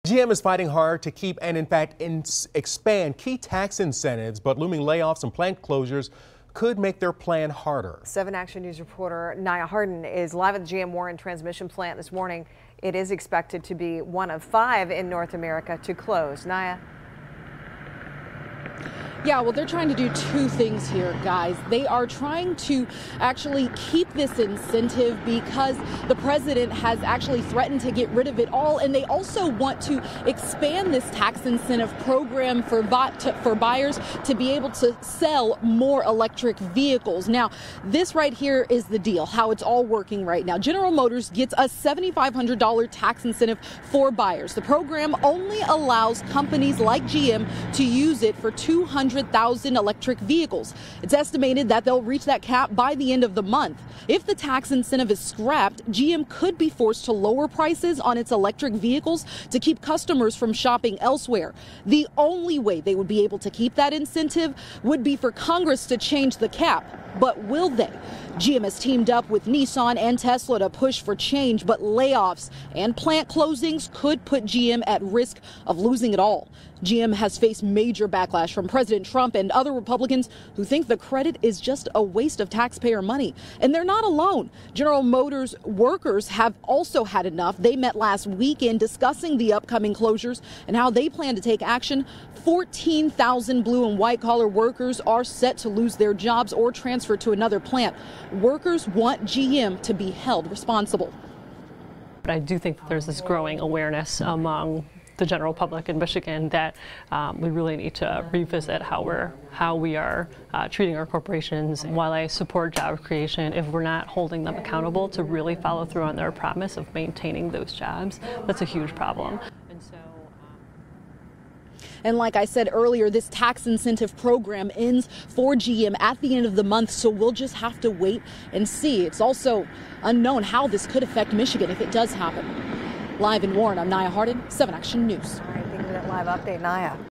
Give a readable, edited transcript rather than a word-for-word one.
GM is fighting hard to keep and in fact expand key tax incentives, but looming layoffs and plant closures could make their plan harder. 7 Action News reporter Naya Harden is live at the GM Warren transmission plant this morning. It is expected to be one of 5 in North America to close. Naya. Yeah, well, they're trying to do 2 things here, guys. They are trying to actually keep this incentive because the president has actually threatened to get rid of it all. And they also want to expand this tax incentive program for buyers to be able to sell more electric vehicles. Now, this right here is the deal, how it's all working right now. General Motors gets a $7,500 tax incentive for buyers. The program only allows companies like GM to use it for 200,000 electric vehicles. It's estimated that they'll reach that cap by the end of the month. If the tax incentive is scrapped, GM could be forced to lower prices on its electric vehicles to keep customers from shopping elsewhere. The only way they would be able to keep that incentive would be for Congress to change the cap. But will they? GM has teamed up with Nissan and Tesla to push for change, but layoffs and plant closings could put GM at risk of losing it all. GM has faced major backlash from President Trump and other Republicans who think the credit is just a waste of taxpayer money. And they're not alone. General Motors workers have also had enough. They met last weekend discussing the upcoming closures and how they plan to take action. 14,000 blue and white collar workers are set to lose their jobs or transfer to another plant. Workers want GM to be held responsible. But I do think that there's this growing awareness among the general public in Michigan that we really need to revisit how we are treating our corporations. While I support job creation, if we're not holding them accountable to really follow through on their promise of maintaining those jobs, that's a huge problem. And like I said earlier, this tax incentive program ends for GM at the end of the month, so we'll just have to wait and see. It's also unknown how this could affect Michigan if it does happen. Live in Warren, I'm Naya Harden, 7 Action News. All right, thank you for that live update, Naya.